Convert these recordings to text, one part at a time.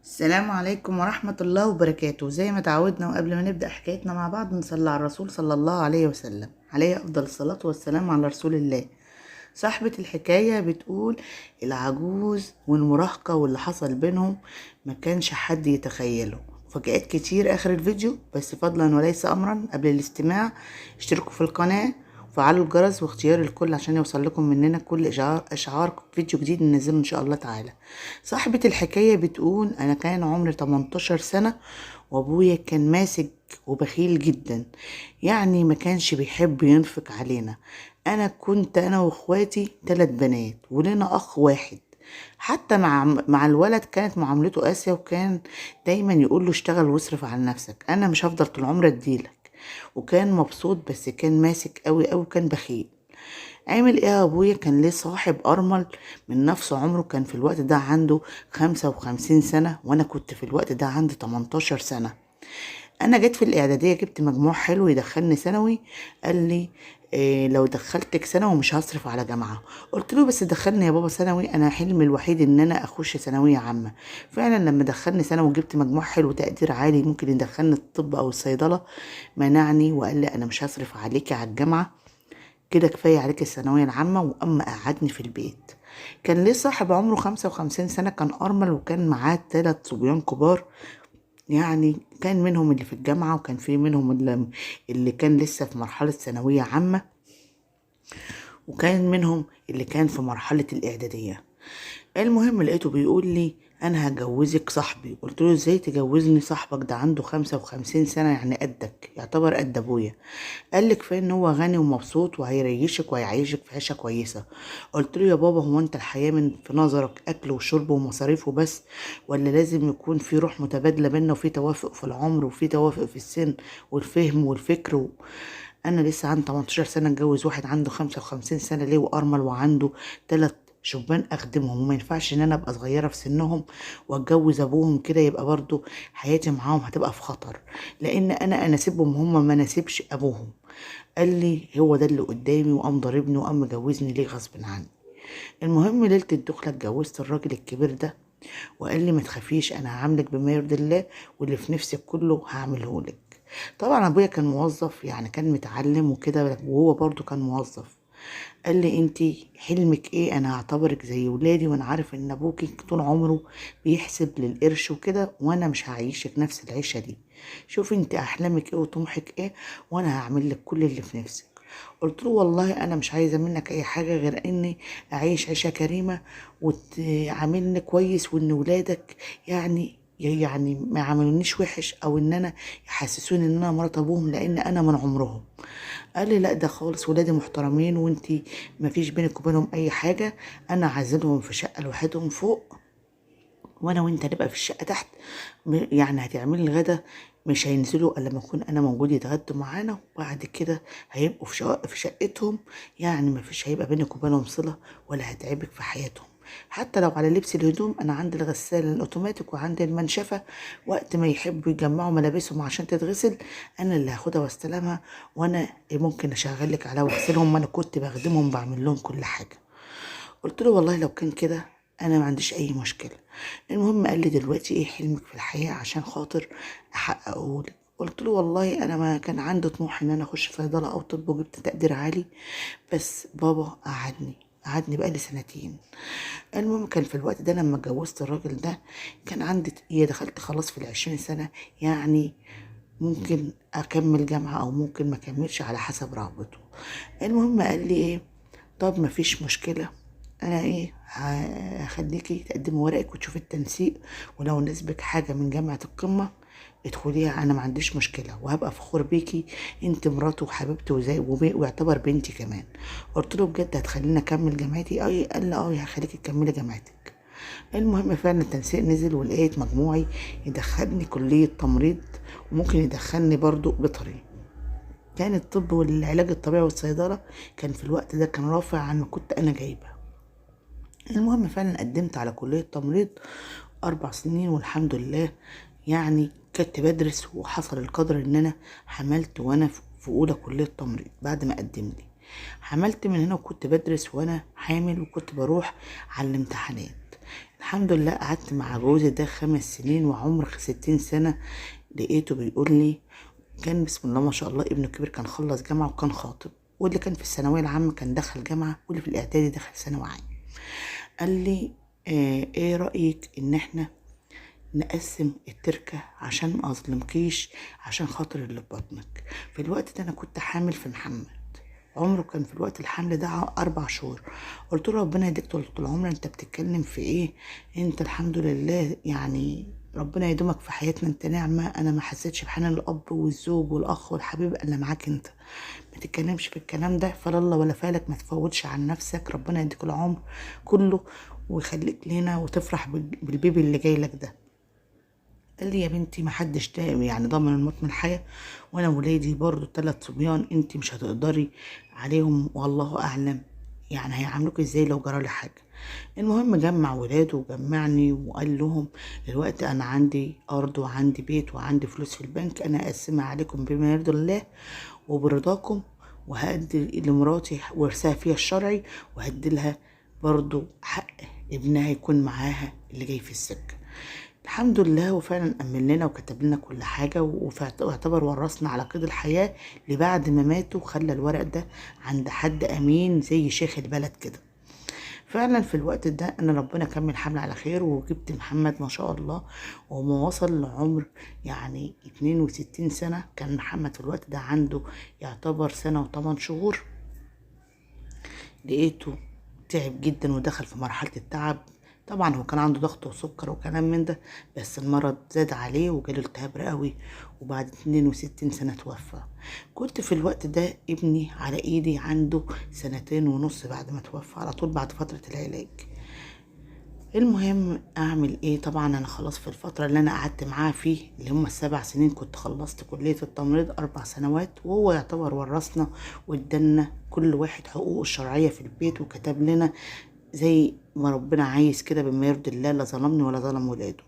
السلام عليكم ورحمة الله وبركاته. زي ما تعودنا وقبل ما نبدأ حكايتنا مع بعض نصلي على الرسول صلى الله عليه وسلم، عليه أفضل الصلاة والسلام على رسول الله. صاحبة الحكاية بتقول العجوز والمراهقة واللي حصل بينهم ما كانش حد يتخيله. مفاجآت كتير آخر الفيديو، بس فضلا وليس أمرا قبل الاستماع اشتركوا في القناة وفعلوا الجرس واختيار الكل عشان يوصل لكم مننا كل إشعار فيديو جديد ننزله إن شاء الله تعالى. صاحبة الحكاية بتقول أنا كان عمري 18 سنة وأبويا كان ماسك وبخيل جدا، يعني ما كانش بيحب ينفق علينا. أنا كنت أنا وإخواتي 3 بنات ولنا أخ واحد. حتى مع الولد كانت معاملته قاسية، وكان دايما يقول له اشتغل واصرف على نفسك، أنا مش هفضل طول عمري أديلك. وكان مبسوط، بس كان ماسك قوي قوي، كان بخيل. عامل ايه يا ابويا؟ كان ليه صاحب ارمل من نفس عمره، كان في الوقت ده عنده 55 سنة وانا كنت في الوقت ده عندي 18 سنة. انا جيت في الاعدادية جبت مجموع حلو يدخلني ثانوي. قال لي إيه لو دخلتك ثانوي مش هصرف على جامعة. قلت له بس دخلني يا بابا ثانوي، انا حلمي الوحيد ان انا اخش ثانوية عامة. فعلا لما دخلني ثانوي وجبت مجموع حلو تقدير عالي ممكن يدخلني الطب او الصيدلة، منعني وقال لي انا مش هصرف عليكي على الجامعة، كده كفاية عليك الثانوية العامة، وأما قعدني في البيت. كان ليه صاحب عمره 55 سنة، كان أرمل وكان معاه 3 صبيان كبار. يعني كان منهم اللي في الجامعة، وكان في منهم اللي كان لسه في مرحلة ثانوية عامة، وكان منهم اللي كان في مرحلة الإعدادية. المهم لقيته بيقول لي انا هجوزك صاحبي. قلت له ازاي تجوزني صاحبك؟ ده عنده 55 سنة، يعني قدك، يعتبر قد ابويا. قال لي كفايه ان هو غني ومبسوط وهيريشك وهيعيشك في عيشه كويسه. قلت له يا بابا، هو انت الحياه من في نظرك اكل وشرب ومصاريف وبس، ولا لازم يكون في روح متبادله بينا وفي توافق في العمر وفي توافق في السن والفهم والفكر انا لسه عندي 18 سنه اتجوز واحد عنده 55 سنه ليه وارمل وعنده 3 شبان اخدمهم، وما ينفعش ان انا ابقى صغيره في سنهم واتجوز ابوهم كده، يبقى برضو حياتي معاهم هتبقى في خطر، لان انا اناسبهم هم ما ناسبش ابوهم. قال لي هو ده اللي قدامي، وقام ضاربني وقام مجوزني ليه غصب عني. المهم ليله الدخله اتجوزت الراجل الكبير ده، وقال لي ما تخافيش انا هعاملك بما يرضي الله، واللي في نفسك كله هعمله لك. طبعا ابويا كان موظف، يعني كان متعلم وكده، وهو برضو كان موظف. قال لي انتي حلمك ايه؟ انا هعتبرك زي ولادي، وانا عارف ان ابوكي طول عمره بيحسب للقرش وكده، وانا مش هعيشك نفس العيشه دي. شوفي انت احلامك ايه وطموحك ايه، وانا هعمل لك كل اللي في نفسك. قلت له والله انا مش عايزه منك اي حاجه غير اني اعيش عيشه كريمه وتعاملني كويس، وان ولادك يعني ما يعاملونيش وحش، او ان انا يحسسوني ان انا مرات ابوهم، لان انا من عمرهم. قال لي لا ده خالص، ولادي محترمين وانتي ما فيش بينك وبينهم اي حاجه. انا عازلهم في شقه لوحدهم فوق، وانا وانت هنبقى في الشقه تحت. يعني هتعملي الغدا، مش هينزلوا الا لما اكون انا موجود يتغدوا معانا، وبعد كده هيبقوا في شقتهم. يعني ما فيش هيبقى بينك وبينهم صله، ولا هتعبك في حياتهم. حتى لو على لبس الهدوم انا عندي الغساله الاوتوماتيك وعندي المنشفه، وقت ما يحبوا يجمعوا ملابسهم عشان تتغسل انا اللي هاخدها واستلمها، وانا ممكن اشغل لك عليها واغسلهم، ما انا كنت بخدمهم بعمل لهم كل حاجه. قلت له والله لو كان كده انا ما عنديش اي مشكله. المهم قال لي دلوقتي ايه حلمك في الحياه عشان خاطر احققه لك. قلت له والله انا ما كان عندي طموح ان انا اخش صيدله او طب وجبت تقدير عالي، بس بابا قعدني بقى لي سنتين. المهم كان في الوقت ده لما اتجوزت الراجل ده كان عندي دخلت خلاص في ال20 سنة، يعني ممكن اكمل جامعة او ممكن ما اكملش على حسب رغبته. المهم قال لي ايه، طب ما فيش مشكلة، انا ايه هخليكي تقدمي ورقك وتشوفي التنسيق، ولو نسبك حاجة من جامعة القمة ادخليها، انا ما عنديش مشكلة، وهبقى فخور بيكي، انت مراته وحبيبتي ويعتبر بنتي كمان. قلت له بجد هتخليني اكمل جامعتي؟ اي قال لي اه هخليكي تكملي جامعتك. المهم فعلا التنسيق نزل ولقيت مجموعي يدخلني كلية تمريض، وممكن يدخلني برضو بيطري. كان الطب والعلاج الطبيعي والصيدلة كان في الوقت ده كان رافع عن ما كنت أنا جايبة. المهم فعلا قدمت على كلية تمريض 4 سنين والحمد لله. يعني كنت بدرس، وحصل القدر ان انا حملت وانا في اولى كلية تمريض بعد ما قدمت. حملت من هنا وكنت بدرس وانا حامل، وكنت بروح على الامتحانات. الحمد لله قعدت مع جوزي ده 5 سنين وعمر 60 سنة. لقيته بيقول لي، كان بسم الله ما شاء الله ابنه الكبير كان خلص جامعة وكان خاطب، واللي كان في الثانوية العامة كان دخل جامعة، واللي في الإعدادي دخل ثانوي عام. قال لي ايه رأيك ان احنا نقسم التركة عشان ما اظلمكيش، عشان خاطر اللي في بطنك. في الوقت ده انا كنت حامل في محمد، عمره كان في الوقت الحمل ده 4 شهور. قلت له ربنا يديك طول العمر، انت بتتكلم في ايه؟ انت الحمد لله يعني ربنا يدومك في حياتنا، انت نعمة. انا ما حسيتش بحنان الاب والزوج والاخ والحبيب الا معاك انت. ما تتكلمش في الكلام ده، فلا الله ولا فالك، ما تفوتش عن نفسك، ربنا يديك العمر كله ويخليك لنا وتفرح بالبيبي اللي جاي لك ده. قال لي يا بنتي ما حدش يعني ضامن الموت من الحياة، وانا ولادي برضو 3 صبيان، انتي مش هتقدري عليهم والله اعلم يعني هيعاملوك ازاي لو جرالي حاجة. المهم جمع ولاده وجمعني وقال لهم الوقت انا عندي ارض وعندي بيت وعندي فلوس في البنك، انا اقسمها عليكم بما يرضي الله وبرضاكم، وهدي لمراتي ورثها فيها الشرعي، وهدي لها برضو حق ابنها يكون معاها اللي جاي في السكة. الحمد لله، وفعلا أمن لنا وكتب لنا كل حاجة، واعتبر ورثنا على قيد الحياة لبعد ما ماتوا، وخلى الورق ده عند حد أمين زي شيخ البلد كده. فعلا في الوقت ده أنا ربنا كمل حمل على خير، وجبت محمد ما شاء الله، وما وصل لعمر يعني 62 سنة. كان محمد في الوقت ده عنده يعتبر سنة و8 شهور. لقيته تعب جدا ودخل في مرحلة التعب. طبعا هو كان عنده ضغط وسكر وكلام من ده، بس المرض زاد عليه وجاله التهاب رئوي، وبعد 62 سنة توفى. كنت في الوقت ده ابني على ايدي عنده 2.5 سنين بعد ما توفى، على طول بعد فترة العلاج. المهم اعمل ايه؟ طبعا انا خلاص في الفترة اللي انا قعدت معاه فيه اللي هم ال7 سنين كنت خلصت كلية التمريض 4 سنوات، وهو يعتبر ورثنا وادالنا كل واحد حقوقه الشرعية في البيت، وكتب لنا زي ما ربنا عايز كده بما يرضي الله، لا ظلمني ولا ظلم ولاده.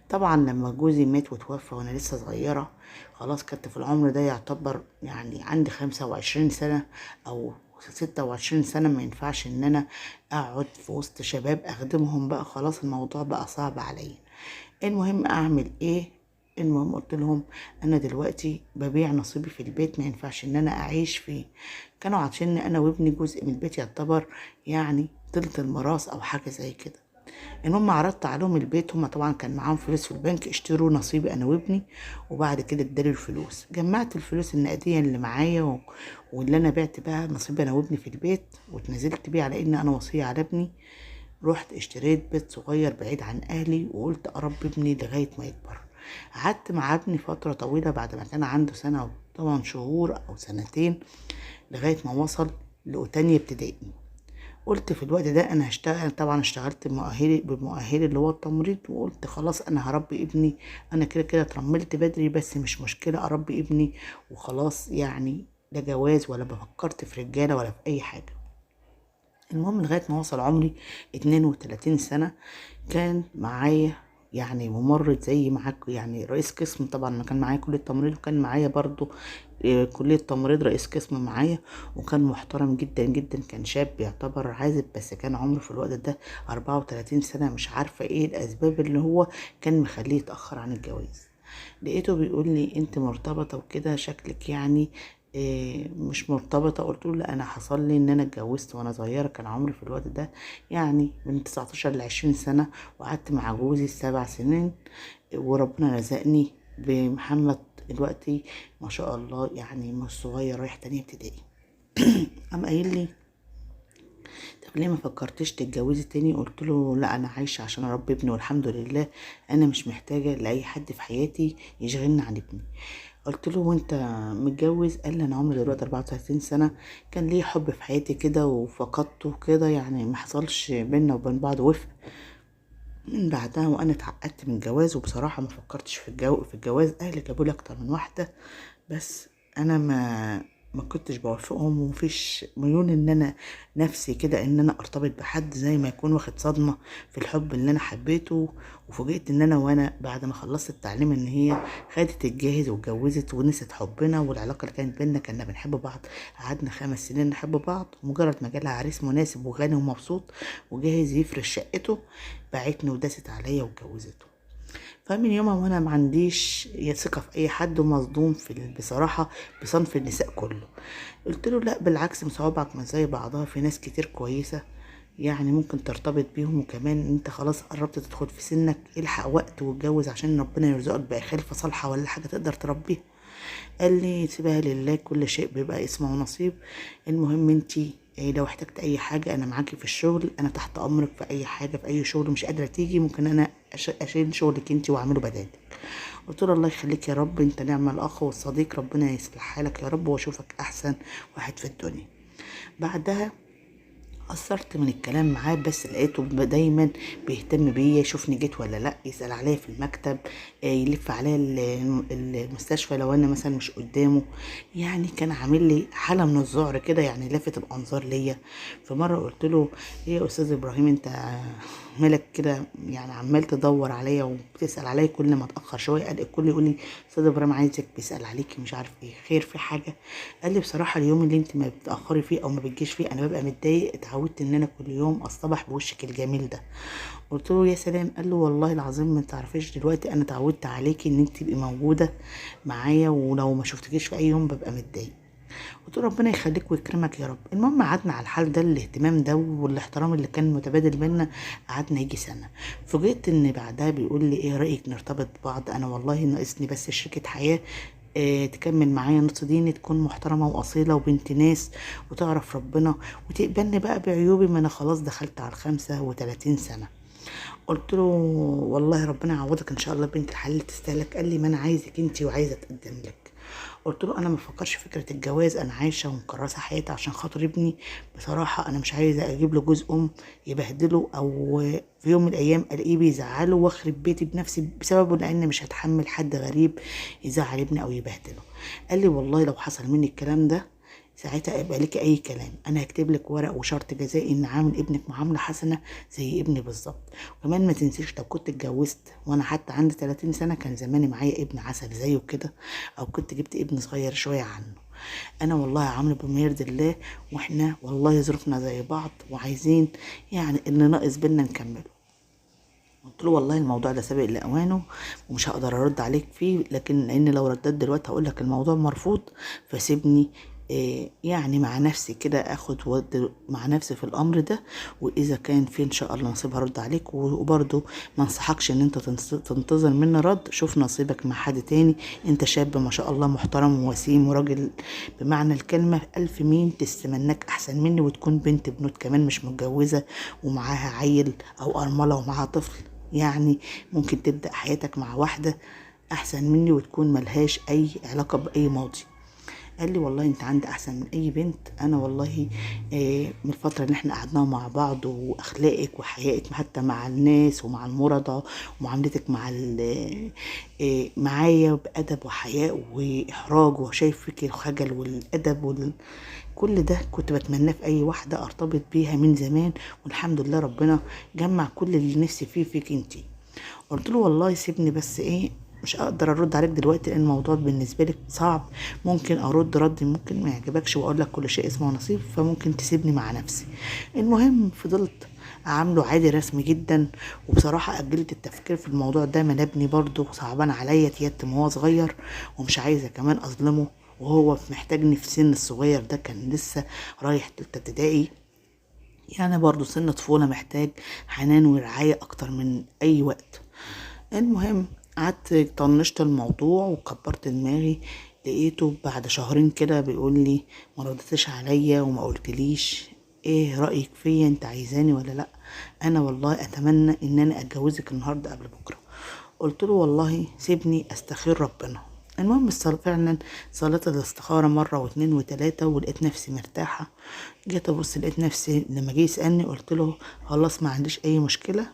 طبعا لما جوزي مات وتوفى وانا لسه صغيرة، خلاص كنت في العمر ده يعتبر يعني عندي 25 سنة او 26 سنة، ما ينفعش ان انا اقعد في وسط شباب اخدمهم بقى، خلاص الموضوع بقى صعب عليا. المهم اعمل ايه؟ المهم قلت لهم انا دلوقتي ببيع نصيبي في البيت، ما ينفعش ان انا اعيش فيه. كانوا عاطشيني انا وابني جزء من البيت، يعتبر يعني تلت الميراث او حاجة زي كده. المهم عرضت عليهم البيت، هما طبعا كان معاهم فلوس في البنك، اشتروا نصيبي انا وابني، وبعد كده ادالي الفلوس. جمعت الفلوس النقديه اللي معايا واللي انا بعت بقى نصيبي انا وابني في البيت، واتنازلت بيه على ان انا وصيه على ابني. رحت اشتريت بيت صغير بعيد عن اهلي، وقلت اربي ابني لغايه ما يكبر. قعدت مع ابني فتره طويله بعد ما كان عنده سنه و8 شهور او سنتين، لغايه ما وصل لتانية ابتدائي. قلت في الوقت ده انا هشتغل. طبعا اشتغلت بمؤهلي اللي هو التمريض، وقلت خلاص انا هربي ابني، انا كده كده اترملت بدري، بس مش مشكلة اربي ابني وخلاص يعني. لا جواز ولا بفكرت في رجالة ولا في اي حاجة. المهم لغاية ما وصل عمري 32 سنة، كان معايا يعني ممرض زي معاك يعني رئيس قسم. طبعا انا كان معايا كلية تمريض، وكان معايا برضو كلية تمريض رئيس قسم معايا، وكان محترم جدا جدا. كان شاب يعتبر عازب، بس كان عمره في الوقت ده 34 سنة. مش عارفة ايه الاسباب اللي هو كان مخليه يتأخر عن الجواز. لقيته بيقول لي انت مرتبطة وكده شكلك يعني إيه مش مرتبطة. قلت له لا، انا حصل لي ان انا اتجوزت وانا صغيرة، كان عمري في الوقت ده يعني من 19 ل 20 سنة، وقعدت مع جوزي 7 سنين، وربنا رزقني بمحمد دلوقتي ما شاء الله يعني مش صغير، رايح تانية ابتدائي. قام قايل لي طب ليه ما فكرتش تتجوزي تاني؟ قلت له لا، انا عايشه عشان اربي ابني والحمد لله، انا مش محتاجه لاي حد في حياتي يشغلني عن ابني. قلت له وانت متجوز؟ قال لي انا عمري دلوقتي 34 سنه، كان ليه حب في حياتي كده وفقدته كده، يعني ما حصلش بينا وبين بعض وفق. من بعدها وانا اتعقدت من الجواز، وبصراحه ما فكرتش في الجواز. اهلي جابوا لي اكتر من واحده، بس انا ما ما كنتش بوافقهم، ومفيش ميول ان انا نفسي كده ان انا ارتبط بحد زي ما يكون واخد صدمة في الحب اللي انا حبيته. وفوجئت ان انا وانا بعد ما خلصت التعليم ان هي خدت الجاهز واتجوزت ونسيت حبنا والعلاقة اللي كانت بينا، كنا بنحب بعض. قعدنا 5 سنين نحب بعض، مجرد ما جالها عريس مناسب وغني ومبسوط وجاهز يفرش شقته، باعتني وداست عليا واتجوزته. فمن يومها وانا ما عنديش ثقه في اي حد، ومصدوم بصراحه بصنف النساء كله. قلت له لا بالعكس، صوابعك مش زي بعضها، في ناس كتير كويسه يعني ممكن ترتبط بيهم، وكمان انت خلاص قربت تدخل في سنك، الحق وقت واتجوز عشان ربنا يرزقك بخلفه صالحه ولا حاجه تقدر تربيها. قال لي سيبها لله، كل شيء بيبقى اسمه ونصيب. المهم انتي لو احتجت اي حاجة انا معاكي في الشغل، انا تحت امرك في اي حاجة، في اي شغل مش قادرة تيجي ممكن انا اشيل شغلك انتي واعمله بدالك. قلت له الله يخليك يا رب، انت نعم الاخ والصديق، ربنا يصلح حالك يا رب واشوفك احسن واحد في الدنيا. بعدها قصرت من الكلام معاه، بس لقيته دايما بيهتم بيا، يشوفني جيت ولا لا، يسأل عليا في المكتب، يلف عليا المستشفى لو انا مثلا مش قدامه. يعني كان عامل لي حالة من الذعر كده، يعني لافت الانظار ليا. فمرة قلت له ايه يا استاذ ابراهيم، انت مالك كده يعني عمال تدور عليا وبتسأل عليا كل ما اتأخر شوية؟ قال الكل يقول لي استاذ ابراهيم عايزك، بيسأل عليكي مش عارف ايه، خير في حاجة؟ قال لي بصراحة اليوم اللي انت ما بتأخري فيه او ما بتجيش فيه انا ببقى متضايق، اتعودت ان انا كل يوم اصطبح بوشك الجميل ده. قلت له يا سلام. قال له والله العظيم ما تعرفيش دلوقتي انا اتعودت عليكي ان انت تبقي موجودة معايا، ولو ما شفتكيش في اي يوم ببقى متضايق. قلت له ربنا يخليك ويكرمك يا رب. المهم قعدنا على الحال ده، الاهتمام ده والاحترام اللي كان متبادل بينا، قعدنا يجي سنة. فوجئت ان بعدها بيقول لي ايه رأيك نرتبط ببعض؟ انا والله ناقصني بس شريكة حياة تكمل معايا نص ديني، تكون محترمة وأصيلة وبنت ناس وتعرف ربنا وتقبلني بقى بعيوبي، ما أنا خلاص دخلت على 35 سنة. قلت له والله ربنا يعوضك ان شاء الله، بنت الحلال تستاهلك. قال لي ما انا عايزك انتي وعايزه اتقدم لك. قلت له انا ما بفكرش في فكره الجواز، انا عايشه ومكرسه حياتي عشان خاطر ابني. بصراحه انا مش عايزه اجيب له جوز يبهدله، او في يوم من الايام الاقيه بيزعله واخرب بيتي بنفسي بسببه، لان مش هتحمل حد غريب يزعل ابني او يبهدله. قال لي والله لو حصل مني الكلام ده ساعتها يبقى لك اي كلام، انا هكتب لك ورق وشرط جزائي ان عامل ابنك معامله حسنه زي ابني بالظبط. وكمان ما تنسيش لو كنت اتجوزت وانا حتى عندي 30 سنه كان زماني معايا ابن عسل زيه كده، او كنت جبت ابن صغير شويه عنه. انا والله عامله بما يرضي الله، واحنا والله ظروفنا زي بعض وعايزين يعني اللي ناقص بينا نكمله. قلت له والله الموضوع ده سابق لاوانه ومش هقدر ارد عليك فيه، لكن لان لو رديت دلوقتي هقول لك الموضوع مرفوض، فسيبني يعني مع نفسي كده اخد ود مع نفسي في الامر ده، واذا كان في ان شاء الله نصيب هرد عليك. وبرضه ما انصحكش ان انت تنتظر مني رد، شوف نصيبك مع حد تاني. انت شاب ما شاء الله محترم ووسيم وراجل بمعنى الكلمة، الف مين تستمناك احسن مني، وتكون بنت بنوت كمان مش متجوزة ومعاها عيل او ارملة ومعاها طفل. يعني ممكن تبدأ حياتك مع واحدة احسن مني وتكون ملهاش اي علاقة باي ماضي. قال لي والله انت عندي احسن من اي بنت. انا والله من الفتره اللي احنا قعدناها مع بعض، واخلاقك وحيائك حتى مع الناس ومع المرضى، ومعاملتك مع معايا بادب وحياء واحراج، وشايف فيك الخجل والادب كل ده كنت بتمناه في اي واحده ارتبط بيها من زمان، والحمد لله ربنا جمع كل اللي نفسي فيه فيك انتي. قلت له والله سيبني بس مش هقدر ارد عليك دلوقتي لان الموضوع بالنسبه لك صعب، ممكن ارد رد ممكن ما يعجبكش واقول لك كل شيء اسمه نصيب، فممكن تسيبني مع نفسي. المهم فضلت اعامله عادي رسمي جدا، وبصراحه اجلت التفكير في الموضوع ده، منابني برضه صعبان عليا يتيتم وهو صغير، ومش عايزه كمان اظلمه وهو محتاجني في سن الصغير ده، كان لسه رايح تالتة ابتدائي. يعني برضه سن طفولة محتاج حنان ورعاية أكتر من أي وقت. المهم قعدت طنشت الموضوع وكبرت دماغي. لقيته بعد شهرين كده بيقول لي ما ردتش عليا وما قلتليش ايه رأيك فيا، انت عايزاني ولا لا؟ انا والله اتمنى ان انا اتجوزك النهارده قبل بكره. قلت له والله سيبني استخير ربنا. المهم فعلا صليت الاستخارة مرة واتنين وتلاتة ولقيت نفسي مرتاحة. جيت ابص لقيت نفسي لما جه يسألني قلت له خلاص ما عنديش اي مشكلة.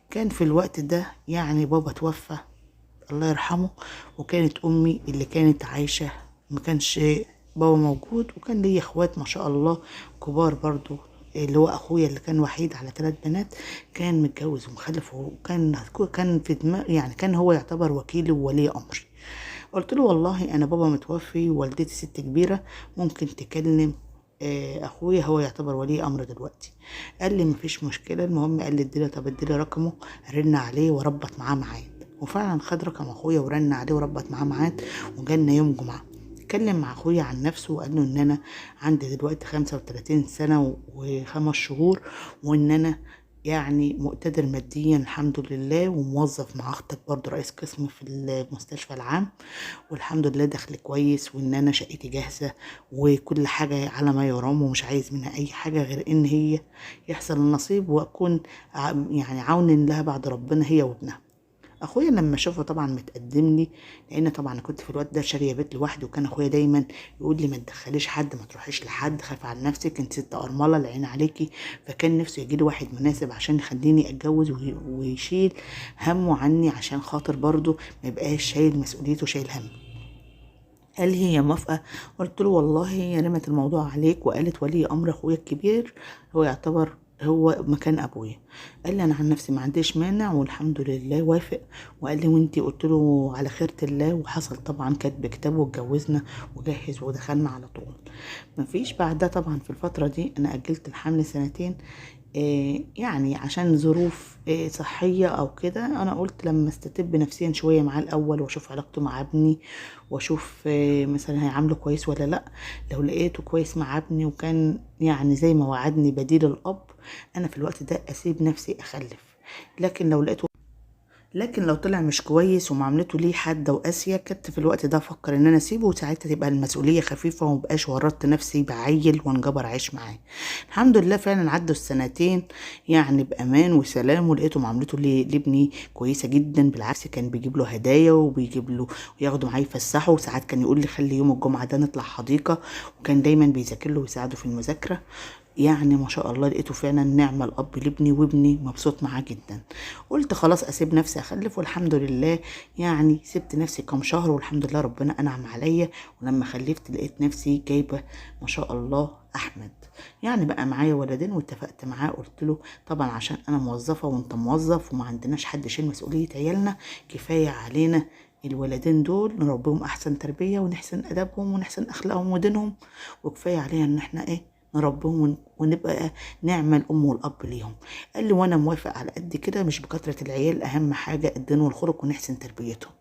كان في الوقت ده يعني بابا توفى الله يرحمه، وكانت امي اللي كانت عايشة، ما كانش بابا موجود، وكان ليا اخوات ما شاء الله كبار برضو. اللي هو اخويا اللي كان وحيد على 3 بنات كان متجوز ومخلف، وكان في دماغ يعني كان هو يعتبر وكيلي وولي امري. قلت له والله انا بابا متوفي ووالدتي ست كبيره، ممكن تكلم اخويا، هو يعتبر ولي امر دلوقتي. قال لي مفيش مشكله. المهم قال لي اديله، طب اديله رقمه، رن عليه وربط معاه ميعاد. وفعلا خد رقم اخويا ورن عليه وربط معاه ميعاد، وجالنا يوم جمعه. اتكلم مع اخويا عن نفسه وقال له ان انا عندي دلوقتي 35 سنه و5 شهور، وان انا يعني مقتدر ماديا الحمد لله، وموظف مع اختك برضو رئيس قسم في المستشفى العام، والحمد لله دخل كويس، وان انا شقتي جاهزة وكل حاجة على ما يرام، ومش عايز منها اي حاجة غير ان هي يحصل النصيب، واكون يعني عون لها بعد ربنا هي وابنها. اخويا لما شافه طبعا متقدم لي، لان طبعا أنا كنت في الوقت ده شاريه بيت لوحدي، وكان اخويا دايما يقول لي ما تدخليش حد، ما تروحيش لحد، خافي على نفسك، انت ست ارمله العين عليكي. فكان نفسه يجي لي واحد مناسب عشان يخليني اتجوز ويشيل همه عني، عشان خاطر برضه ما يبقاش شايل مسؤوليته شايل هم. قال لي هي موافقة. قلت له والله هي رمت الموضوع عليك، وقالت ولي أمر أخويا الكبير هو يعتبر هو مكان أبويا. قال لي أنا عن نفسي ما عنديش مانع، والحمد لله وافق. وقال لي وانتي؟ قلت له على خيرة الله. وحصل طبعا كاتب كتاب واتجوزنا وجهز ودخلنا على طول. مفيش بعدها طبعا في الفترة دي أنا أجلت الحمل سنتين. يعني عشان ظروف صحية او كده. انا قلت لما استتب نفسيا شوية معاه الاول، واشوف علاقته مع ابني، واشوف مثلا هيعامله كويس ولا لا. لو لقيته كويس مع ابني وكان يعني زي ما وعدني بديل الاب، انا في الوقت ده اسيب نفسي اخلف. لكن لو لقيته لكن لو طلع مش كويس ومعاملته ليه حادة وقاسية، كنت في الوقت ده افكر ان انا اسيبه، وساعتها تبقى المسؤولية خفيفة، ومبقاش ورطت نفسي بعيل وانجبر اعيش معاه. الحمد لله فعلا عدوا السنتين يعني بامان وسلام، ولقيته معاملته لابني كويسة جدا. بالعكس كان بيجيب له هدايا، وبيجيب له وياخده معاه يفسحه، وساعات كان يقول لي خلي يوم الجمعة ده نطلع حديقة، وكان دايما بيذاكر له ويساعده في المذاكرة. يعني ما شاء الله لقيته فعلا نعمة الأب لابني، وابني مبسوط معاه جدا. قلت خلاص أسيب نفسي أخلف، والحمد لله يعني سبت نفسي كام شهر، والحمد لله ربنا أنعم عليا. ولما خلفت لقيت نفسي جايبة ما شاء الله أحمد. يعني بقى معايا ولدين، واتفقت معاه قلت له طبعا عشان أنا موظفة وأنت موظف وما عندناش حد يشيل مسؤولية عيالنا، كفاية علينا الولدين دول نربيهم أحسن تربية، ونحسن أدبهم ونحسن أخلاقهم ودينهم، وكفاية علينا إن احنا نربيهم ونبقى نعمة الأم والأب ليهم. قال لي وأنا موافق على قد كده، مش بكثرة العيال، أهم حاجة الدين والخلق ونحسن تربيتهم.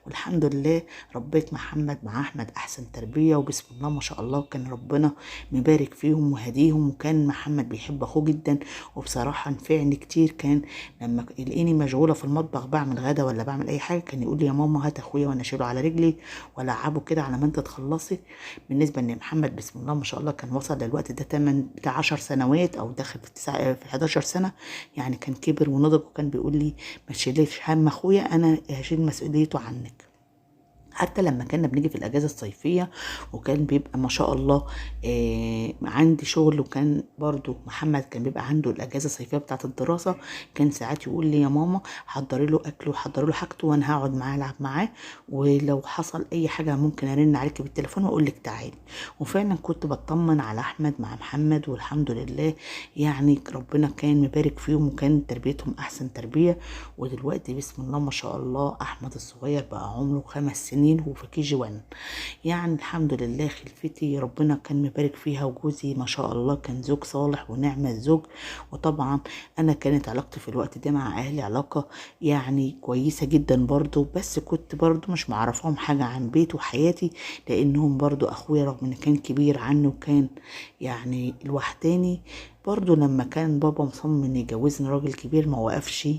والحمد لله ربيت محمد مع أحمد أحسن تربية، وبسم الله ما شاء الله كان ربنا مبارك فيهم وهديهم. وكان محمد بيحب أخوه جدا، وبصراحة نفعني كتير. كان لما يلاقيني مشغولة في المطبخ بعمل غدا ولا بعمل أي حاجة، كان يقول لي يا ماما هات أخويا وأنا أشيله على رجلي وألعبه كده على ما أنت تخلصي. بالنسبة ان محمد بسم الله ما شاء الله كان وصل للوقت ده 8 بتاع 10 سنوات، او داخل في 11 سنة. يعني كان كبر ونضج، وكان بيقول لي ما تشيليش هم اخويا، انا هشيل مسؤوليته عنك. حتى لما كنا بنيجي في الاجازه الصيفيه، وكان بيبقى ما شاء الله عندي شغل، وكان برضو محمد كان بيبقى عنده الاجازه الصيفيه بتاعه الدراسه، كان ساعات يقول لي يا ماما حضري له اكله وحضري له حاجته، وانا هقعد معاه العب معاه، ولو حصل اي حاجه ممكن ارن عليكي بالتليفون واقول لك تعالي. وفعلا كنت بطمن على احمد مع محمد، والحمد لله يعني ربنا كان مبارك فيهم، وكان تربيتهم احسن تربيه. ودلوقتي بسم الله ما شاء الله احمد الصغير بقى عمره 5 سنين وفي KG1. يعني الحمد لله خلفتي ربنا كان مبارك فيها، وجوزي ما شاء الله كان زوج صالح ونعم الزوج. وطبعا انا كانت علاقتي في الوقت ده مع اهلي علاقة يعني كويسة جدا برضو، بس كنت برضو مش معرفهم حاجة عن بيت وحياتي، لانهم برضو اخويا رغم ان كان كبير عني وكان يعني لوحداني، برضو لما كان بابا مصمم ان يجوزني راجل كبير ما وقفش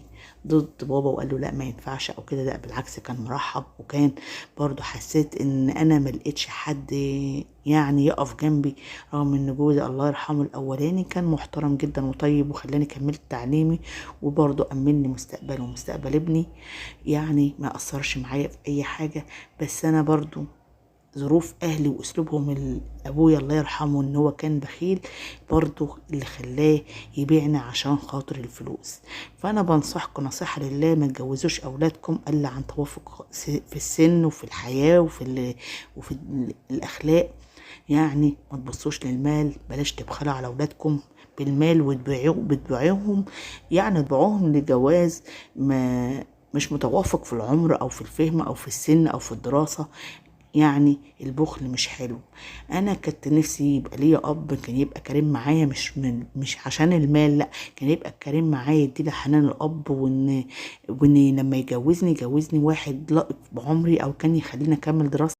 ضد بابا وقال له لا ما ينفعش او كده، لا بالعكس كان مرحب. وكان برضو حسيت ان انا ملقتش حد يعني يقف جنبي، رغم ان جوزي الله يرحمه الاولاني كان محترم جدا وطيب، وخلاني كملت تعليمي، وبرضو امني مستقبل ومستقبل ابني، يعني ما اثرش معايا في اي حاجة. بس انا برضو ظروف اهلي واسلوبهم ابويا الله يرحمه ان هو كان بخيل، برضو اللي خلاه يبيعنا عشان خاطر الفلوس. فانا بنصحكم نصيحة لله، ما تجوزوش اولادكم الا عن توافق في السن وفي الحياة وفي الاخلاق. يعني ما تبصوش للمال، بلاش تبخلوا على اولادكم بالمال وتبيعوهم، يعني تبيعوهم لجواز ما مش متوافق في العمر او في الفهم او في السن او في الدراسة. يعني البخل مش حلو. انا كنت نفسي يبقى ليا اب كان يبقى كريم معايا، مش عشان المال، لا، كان يبقى كريم معايا يديلي حنان الاب، وان لما يجوزني واحد لائق بعمري، او كان يخليني اكمل دراسة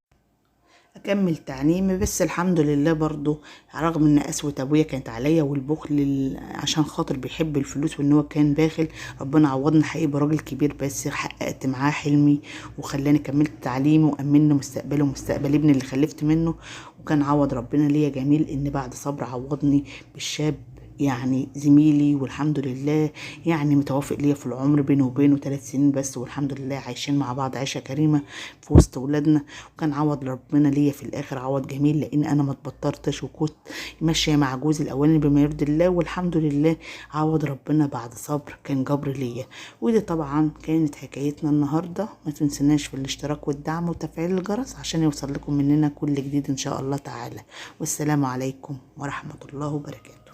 اكمل تعليمي. بس الحمد لله برضو رغم ان قسوة ابويا كانت عليا والبخل عشان خاطر بيحب الفلوس وان هو كان باخل، ربنا عوضني حقيقي براجل كبير بس حققت معاه حلمي وخلاني كملت تعليمي وامني مستقبلي ومستقبل ابني اللي خلفت منه. وكان عوض ربنا ليا جميل ان بعد صبر عوضني بالشاب، يعني زميلي، والحمد لله يعني متوافق ليا في العمر بينه وبينه 3 سنين بس، والحمد لله عايشين مع بعض عيشة كريمة في وسط ولادنا. وكان عوض ربنا ليا في الاخر عوض جميل، لان انا ما اتبطرتش وكنت ماشيه مع جوزي الاولاني بما يرضي الله، والحمد لله عوض ربنا بعد صبر كان جبر ليا. ودي طبعا كانت حكايتنا النهارده. ما تنسناش في الاشتراك والدعم وتفعيل الجرس عشان يوصل لكم مننا كل جديد ان شاء الله تعالى. والسلام عليكم ورحمه الله وبركاته.